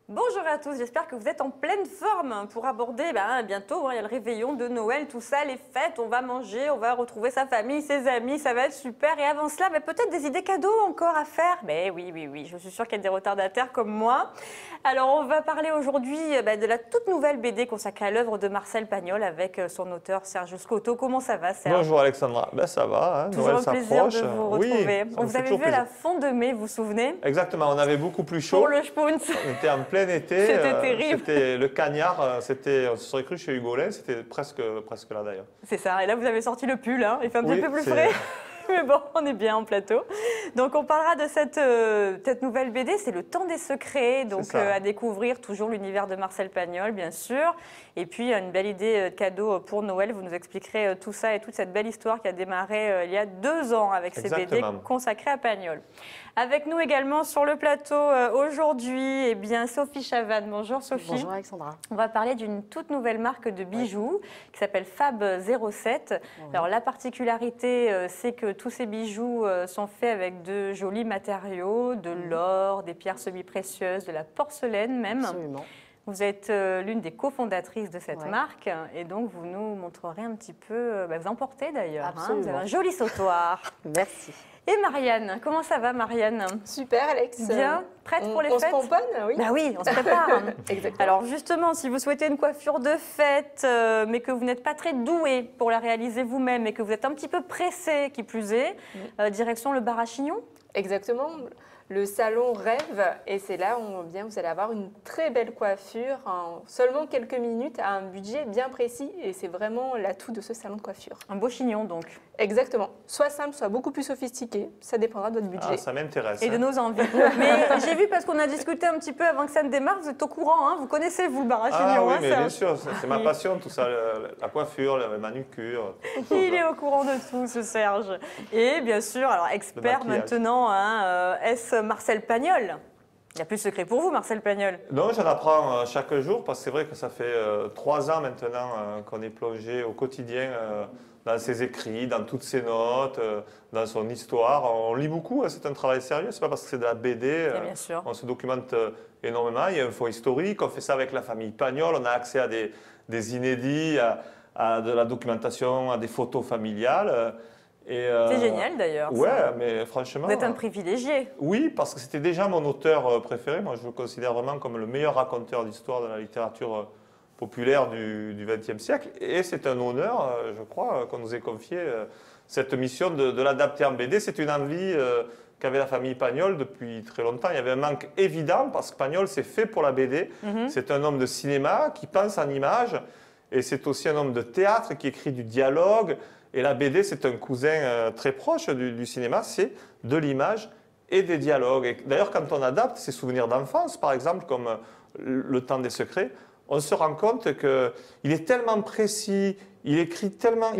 Bonjour à tous, j'espère que vous êtes en pleine forme pour aborder bientôt, il y a le réveillon de Noël, tout ça, les fêtes, on va manger, on va retrouver sa famille, ses amis, ça va être super. Et avant cela, peut-être des idées cadeaux encore à faire. Mais oui, je suis sûre qu'il y a des retardataires comme moi. Alors on va parler aujourd'hui de la toute nouvelle BD consacrée à l'œuvre de Marcel Pagnol avec son auteur Serge Scotto. Comment ça va, Serge? Bonjour Alexandra, ça va, toujours Noël un plaisir s'approche. de vous retrouver. Oui, On vous avait vu à la fin de mai, vous vous souvenez? Exactement, on avait beaucoup plus chaud. Pour le Spunz. On était en plein été. C'était terrible. C'était le cagnard, on se serait cru chez Hugolin, c'était presque là d'ailleurs. C'est ça, et là vous avez sorti le pull, il fait un petit peu plus c'est- frais. Mais bon, on est bien en plateau. Donc on parlera de cette nouvelle BD, c'est Le Temps des Secrets, donc à découvrir, toujours l'univers de Marcel Pagnol, bien sûr. Et puis une belle idée de cadeau pour Noël, vous nous expliquerez tout ça et toute cette belle histoire qui a démarré il y a 2 ans avec ces BD consacrées à Pagnol. Avec nous également sur le plateau aujourd'hui, Sophie Chavanne. Bonjour Sophie. Bonjour Alexandra. On va parler d'une toute nouvelle marque de bijoux qui s'appelle Fab 07. Oui. Alors la particularité, c'est que tous ces bijoux sont faits avec de jolis matériaux, de l'or, des pierres semi-précieuses, de la porcelaine même. Absolument. Vous êtes l'une des cofondatrices de cette marque et donc vous nous montrerez un petit peu, vous en portez d'ailleurs, vous avez un joli sautoir. Merci. Et Marianne, comment ça va Marianne? Super Alex. Bien, prête pour les fêtes? On se pomponne, oui. Oui, on se prépare. Exactement. Alors justement, si vous souhaitez une coiffure de fête, mais que vous n'êtes pas très doué pour la réaliser vous-même et que vous êtes un petit peu pressé, qui plus est, direction le bar à Chignon? Exactement. Le salon rêve et c'est là où vous allez avoir une très belle coiffure en seulement quelques minutes à un budget bien précis et c'est vraiment l'atout de ce salon de coiffure. Un beau chignon donc. Exactement. Soit simple, soit beaucoup plus sophistiqué. Ça dépendra de votre budget. Ah, ça m'intéresse. Et de nos envies. Mais j'ai vu parce qu'on a discuté un petit peu avant que ça ne démarre, vous êtes au courant, vous connaissez vous le bar à Chignon. Ah oui, mais bien sûr, c'est ma passion tout ça, la coiffure, la manucure. Il est au courant de tout ce Serge. Et bien sûr, alors expert maintenant, est-ce Marcel Pagnol? Il n'y a plus de secret pour vous, Marcel Pagnol? Non, j'en apprends chaque jour parce que c'est vrai que ça fait 3 ans maintenant qu'on est plongé au quotidien dans ses écrits, dans toutes ses notes, dans son histoire. On lit beaucoup, c'est un travail sérieux, c'est pas parce que c'est de la BD. Bien sûr. On se documente énormément, il y a un fond historique, on fait ça avec la famille Pagnol, on a accès à des inédits, à de la documentation, à des photos familiales. C'est génial d'ailleurs. Ouais, mais franchement. Vous êtes un privilégié. Oui, parce que c'était déjà mon auteur préféré. Moi, je le considère vraiment comme le meilleur raconteur d'histoire de la littérature populaire du XXe siècle. Et c'est un honneur, je crois, qu'on nous ait confié cette mission de l'adapter en BD. C'est une envie qu'avait la famille Pagnol depuis très longtemps. Il y avait un manque évident parce que Pagnol, c'est fait pour la BD. C'est un homme de cinéma qui pense en images. Et c'est aussi un homme de théâtre qui écrit du dialogue. Et la BD, c'est un cousin très proche du cinéma, c'est de l'image et des dialogues. Et d'ailleurs, quand on adapte ses souvenirs d'enfance, par exemple, comme Le Temps des Secrets, on se rend compte qu'il est tellement précis, il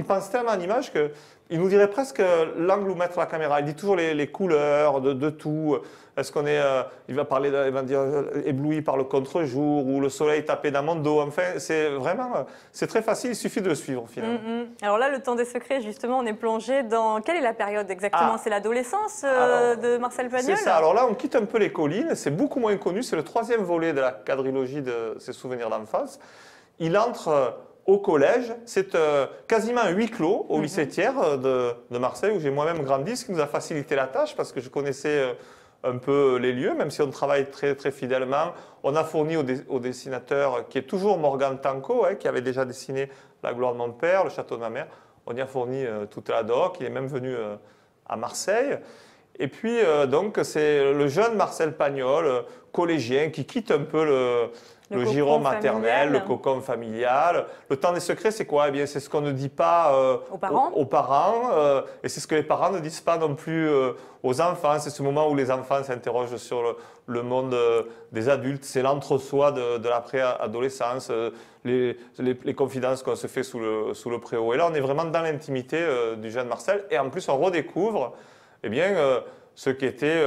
pense tellement en images qu'il nous dirait presque l'angle où mettre la caméra. Il dit toujours les couleurs de tout. Est-ce qu'on est, il va dire ébloui par le contre-jour ou le soleil tapé dans mon dos. Enfin, c'est très facile, il suffit de le suivre finalement. Alors là, Le Temps des Secrets, justement, on est plongé dans... Quelle est la période exactement? C'est l'adolescence de Marcel Pagnol? C'est ça. Alors là, on quitte un peu les collines. C'est beaucoup moins connu. C'est le 3e volet de la quadrilogie de ses souvenirs d'enfance. Il entre au collège. C'est quasiment un huis clos au lycée Thiers de Marseille, où j'ai moi-même grandi, ce qui nous a facilité la tâche parce que je connaissais un peu les lieux, même si on travaille très, très fidèlement. On a fourni au dessinateur, qui est toujours Morgan Tanco, qui avait déjà dessiné La gloire de mon père, Le château de ma mère. On y a fourni toute la doc. Il est même venu à Marseille. Et puis, donc, c'est le jeune Marcel Pagnol, collégien, qui quitte un peu le giron maternel, le cocon familial. Le Temps des Secrets, c'est quoi? Eh bien, c'est ce qu'on ne dit pas aux parents et c'est ce que les parents ne disent pas non plus aux enfants. C'est ce moment où les enfants s'interrogent sur le monde des adultes. C'est l'entre-soi de l'après-adolescence, les confidences qu'on se fait sous le préau. Et là, on est vraiment dans l'intimité du jeune Marcel. Et en plus, on redécouvre ce qui était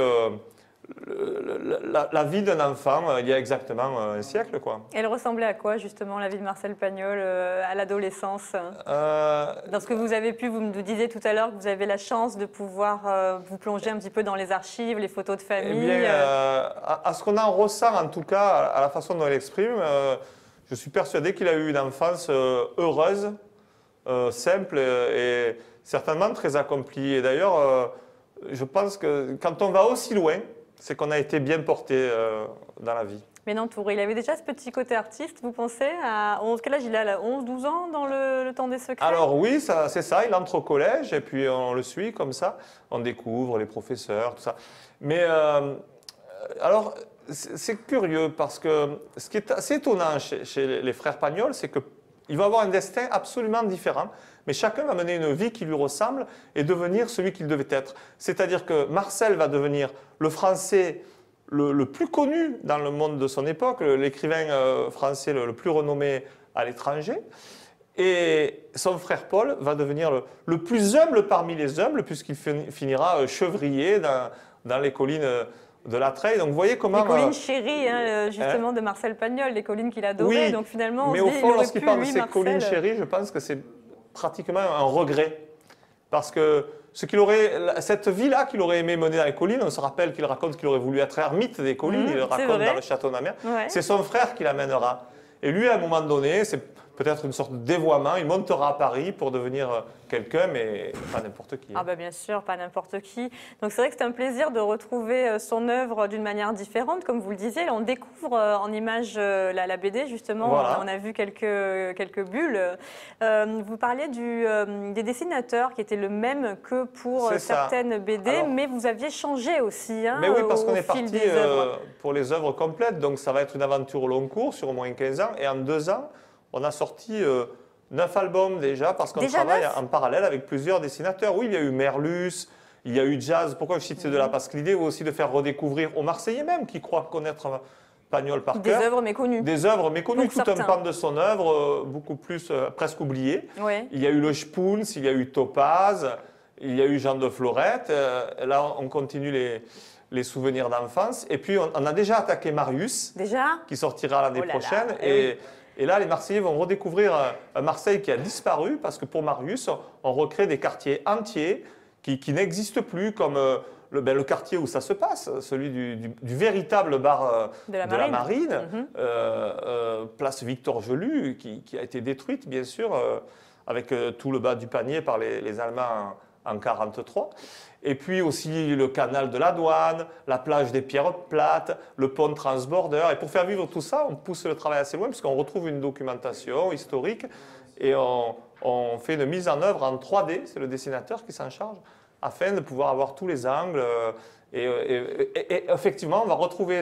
la vie d'un enfant il y a exactement un siècle, quoi. Elle ressemblait à quoi, justement, la vie de Marcel Pagnol à l'adolescence? Dans ce que vous avez pu, vous me disiez tout à l'heure que vous avez la chance de pouvoir vous plonger un petit peu dans les archives, les photos de famille. Eh bien, à ce qu'on en ressent, en tout cas, à la façon dont elle exprime, je suis persuadé qu'il a eu une enfance heureuse, simple et certainement très accomplie. Et d'ailleurs, je pense que quand on va aussi loin, c'est qu'on a été bien porté dans la vie. Bien entouré. Il avait déjà ce petit côté artiste, vous pensez quel âge il a 11, 12 ans dans le temps des secrets? Alors oui, c'est ça, il entre au collège et puis on le suit comme ça. On découvre les professeurs, tout ça. Mais alors, c'est curieux parce que ce qui est assez étonnant chez les frères Pagnol, c'est qu'il va avoir un destin absolument différent. Mais chacun va mener une vie qui lui ressemble et devenir celui qu'il devait être. C'est-à-dire que Marcel va devenir le Français le plus connu dans le monde de son époque, l'écrivain français le plus renommé à l'étranger. Et son frère Paul va devenir le plus humble parmi les humbles, puisqu'il finira chevrier dans les collines de la Treille. Donc vous voyez comment... Les collines chéries, justement, de Marcel Pagnol, les collines qu'il adorait. Oui, donc finalement, mais au fond, lorsqu'il parle de ces collines chéries, je pense que c'est pratiquement un regret. Parce que cette vie-là qu'il aurait aimé mener dans les collines, on se rappelle qu'il raconte qu'il aurait voulu être ermite des collines, il le raconte dans le Château d'Amer, c'est son frère qui l'amènera. Et lui, à un moment donné, c'est peut-être une sorte de dévoiement, il montera à Paris pour devenir quelqu'un, mais pas n'importe qui. Ah bah bien sûr, pas n'importe qui. Donc c'est vrai que c'est un plaisir de retrouver son œuvre d'une manière différente, comme vous le disiez. Là, on découvre en images la BD, justement, voilà. On a vu quelques bulles. Vous parliez des dessinateurs qui étaient le même que pour certaines BD, alors, mais vous aviez changé aussi. Mais oui, parce qu'on est parti pour les œuvres complètes, donc ça va être une aventure au long cours sur au moins 15 ans, et en 2 ans, on a sorti 9 albums déjà, parce qu'on travaille en parallèle avec plusieurs dessinateurs. Oui, il y a eu Merlus, il y a eu Jazz. Pourquoi je cite ces deux-là? Parce que l'idée est aussi de faire redécouvrir aux Marseillais même, qui croient connaître Pagnol par cœur. Des œuvres méconnues. Des œuvres méconnues, donc, tout un pan de son œuvre, beaucoup plus, presque oublié. Ouais. Il y a eu le Spoons, il y a eu Topaz, il y a eu Jean de Florette. Là, on continue les souvenirs d'enfance. Et puis, on a déjà attaqué Marius, qui sortira l'année prochaine. Et là, les Marseillais vont redécouvrir un Marseille qui a disparu, parce que pour Marius, on recrée des quartiers entiers qui n'existent plus, comme le quartier où ça se passe, celui du véritable bar de la Marine, place Victor Gelu, qui a été détruite, bien sûr, avec tout le bas du panier par les Allemands en 1943. Et puis aussi le canal de la Douane, la plage des Pierres Plates, le pont Transborder. Et pour faire vivre tout ça, on pousse le travail assez loin, puisqu'on retrouve une documentation historique et on fait une mise en œuvre en 3D, c'est le dessinateur qui s'en charge, afin de pouvoir avoir tous les angles. Et effectivement, on va retrouver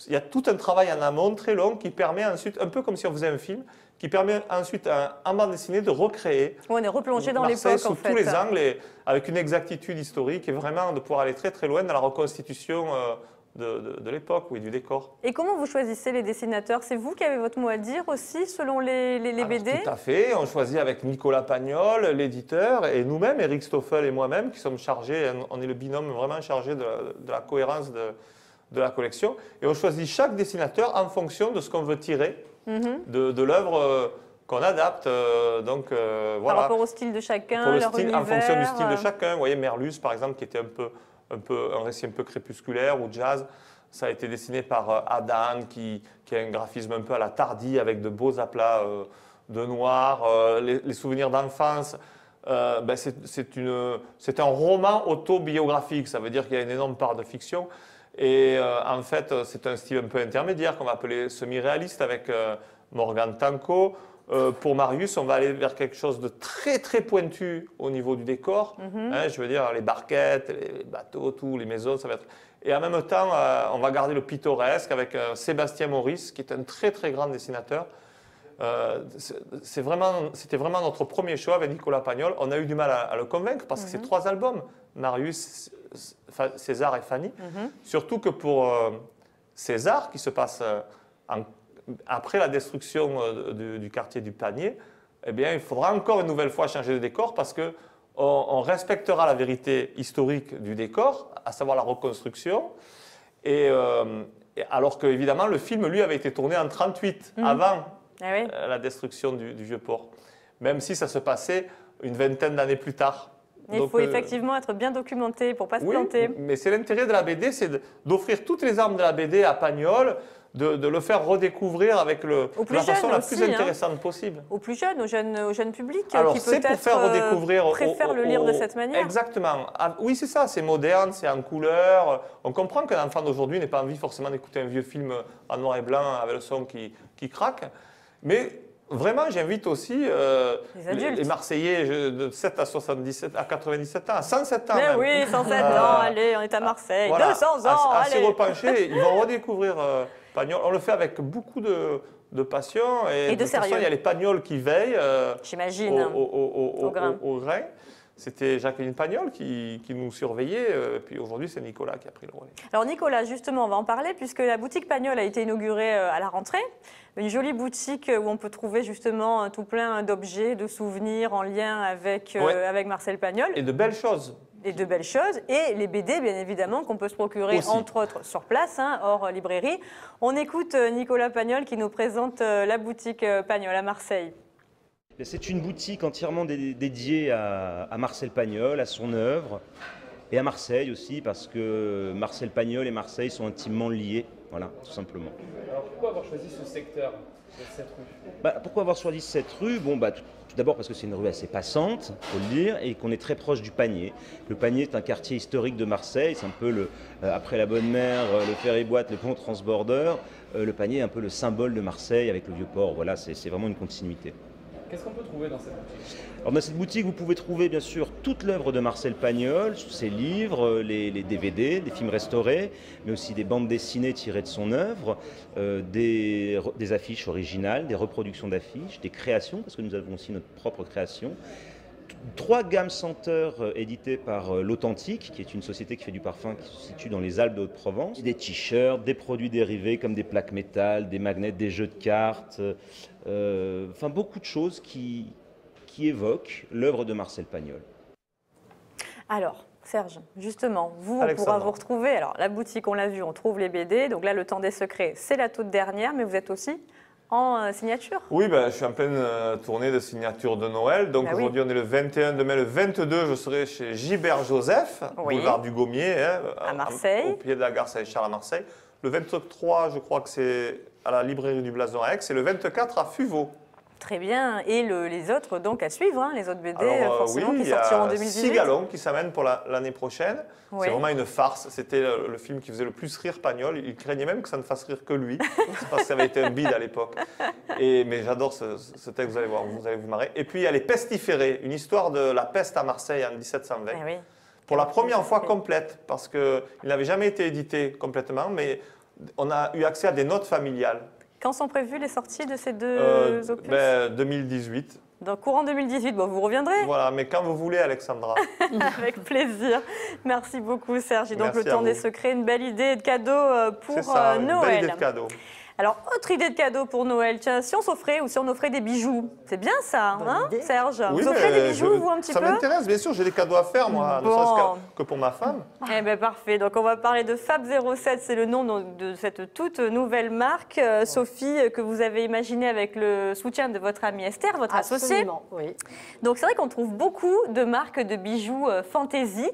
il y a tout un travail en amont très long qui permet ensuite, un peu comme si on faisait un film, qui permet ensuite en bande dessinée de recréer. On est replongé dans l'époque, en fait. Sous tous les angles et avec une exactitude historique et vraiment de pouvoir aller très très loin dans la reconstitution de l'époque, oui, du décor. Et comment vous choisissez les dessinateurs? C'est vous qui avez votre mot à dire aussi, selon les BD? Tout à fait. On choisit avec Nicolas Pagnol, l'éditeur, et nous-mêmes, Eric Stoffel et moi-même, qui sommes chargés, on est le binôme vraiment chargé de la cohérence de la collection. Et on choisit chaque dessinateur en fonction de ce qu'on veut tirer de l'œuvre qu'on adapte. Voilà. Par rapport au style de chacun, en fonction du style de chacun. Vous voyez, Merlus, par exemple, qui était un récit un peu crépusculaire, ou Jazz, ça a été dessiné par Adam, qui a un graphisme un peu à la Tardy, avec de beaux aplats de noir. Les souvenirs d'enfance, c'est un roman autobiographique, ça veut dire qu'il y a une énorme part de fiction. Et en fait, c'est un style un peu intermédiaire qu'on va appeler semi-réaliste avec Morgan Tanco. Pour Marius, on va aller vers quelque chose de très très pointu au niveau du décor. Je veux dire, les barquettes, les bateaux, les maisons, ça va être... Et en même temps, on va garder le pittoresque avec Sébastien Maurice, qui est un très très grand dessinateur. C'était vraiment notre premier choix avec Nicolas Pagnol. On a eu du mal à le convaincre parce que c'est 3 albums, Marius, César et Fanny. Surtout que pour César, qui se passe après la destruction du quartier du Panier, eh bien, il faudra encore une nouvelle fois changer de décor parce qu'on respectera la vérité historique du décor, à savoir la reconstruction. Alors qu'évidemment, le film, lui, avait été tourné en 1938, avant la destruction du vieux port. Même si ça se passait une vingtaine d'années plus tard. Il faut effectivement être bien documenté pour ne pas se planter. Mais c'est l'intérêt de la BD, c'est d'offrir toutes les armes de la BD à Pagnol, de le faire redécouvrir avec la façon la plus intéressante possible. Aux plus jeunes, au jeune public, alors, qui peut-être préfère le lire de cette manière. Exactement. Oui, c'est ça, c'est moderne, c'est en couleur. On comprend qu'un enfant d'aujourd'hui n'ait pas envie forcément d'écouter un vieux film en noir et blanc avec le son qui craque. Mais vraiment, j'invite aussi les Marseillais de 7 à 77, à 97 ans, à 107 ans mais même. Oui, 107 ans, allez, on est à Marseille, voilà, 200 ans, à s'y repencher, ils vont redécouvrir Pagnol. On le fait avec beaucoup de passion et de sérieux. Il y a les Pagnols qui veillent j'imagine, au grain. C'était Jacqueline Pagnol qui nous surveillait, et puis aujourd'hui c'est Nicolas qui a pris le relais. Alors Nicolas, justement, on va en parler puisque la boutique Pagnol a été inaugurée à la rentrée. Une jolie boutique où on peut trouver justement tout plein d'objets, de souvenirs en lien avec Marcel Pagnol. Et de belles choses. Et de belles choses. Et les BD, bien évidemment, qu'on peut se procurer, entre autres, sur place, hors librairie. On écoute Nicolas Pagnol qui nous présente la boutique Pagnol à Marseille. C'est une boutique entièrement dédiée à Marcel Pagnol, à son œuvre, et à Marseille aussi, parce que Marcel Pagnol et Marseille sont intimement liés, voilà, tout simplement. Alors pourquoi avoir choisi ce secteur, cette rue? Pourquoi avoir choisi cette rue? Tout d'abord parce que c'est une rue assez passante, il faut le dire, et qu'on est très proche du Panier. Le Panier est un quartier historique de Marseille, c'est un peu, après la Bonne Mère, le ferry-boat, le pont transborder, le Panier est un peu le symbole de Marseille avec le Vieux-Port, voilà, c'est vraiment une continuité. Qu'est-ce qu'on peut trouver dans cette boutique? Alors dans cette boutique, vous pouvez trouver bien sûr toute l'œuvre de Marcel Pagnol, ses livres, les DVD, des films restaurés, mais aussi des bandes dessinées tirées de son œuvre, des affiches originales, des reproductions d'affiches, des créations, parce que nous avons aussi notre propre création. 3 gammes senteurs éditées par L'Authentique, qui est une société qui fait du parfum qui se situe dans les Alpes de Haute-Provence. Des t-shirts, des produits dérivés comme des plaques métal, des magnets, des jeux de cartes, enfin beaucoup de choses qui évoquent l'œuvre de Marcel Pagnol. Alors, Serge, justement, on pourra vous retrouver. Alors, la boutique, on l'a vu, on trouve les BD. Donc là, Le Temps des Secrets, c'est la toute dernière, mais vous êtes aussi en signature? Oui, je suis en pleine tournée de signature de Noël. Donc aujourd'hui, on est le 21 de mai. Le 22, je serai chez Gilbert Joseph, boulevard du Gommier, à Marseille. Au pied de la gare Saint-Charles à Marseille. Le 23, je crois que c'est à la librairie du Blason à Aix. Et le 24 à Fuveau. Très bien. Et les autres, donc, à suivre, les autres BD, forcément, qui sortiront en 2018. Il y a Cigalon qui s'amène pour l'année prochaine. C'est vraiment une farce. C'était le film qui faisait le plus rire Pagnol. Il craignait même que ça ne fasse rire que lui. C'est parce que ça avait été un bide à l'époque. Mais j'adore ce texte, vous allez voir, vous allez vous marrer. Et puis, il y a Les Pestiférés, une histoire de la peste à Marseille en 1720. Pour la première fois complète, parce qu'il n'avait jamais été édité complètement, mais on a eu accès à des notes familiales. Quand sont prévues les sorties de ces deux opus? 2018. Donc, courant 2018, vous reviendrez. Voilà, mais quand vous voulez, Alexandra. Avec plaisir. Merci beaucoup, Serge. Et donc, Le Temps des Secrets, une belle idée de cadeau pour Noël. Une belle idée de cadeau. Alors, autre idée de cadeau pour Noël, tiens, si on s'offrait ou si on offrait des bijoux, c'est bien ça, Serge? Oui, vous offrez des bijoux, vous, un petit peu? Ça m'intéresse, bien sûr, j'ai des cadeaux à faire, moi, ne serait-ce que pour ma femme. Eh bien, parfait. Donc, on va parler de Fab 07, c'est le nom de cette toute nouvelle marque, Sophie, que vous avez imaginée avec le soutien de votre amie Esther, votre associée. Oui. Donc, c'est vrai qu'on trouve beaucoup de marques de bijoux fantaisie.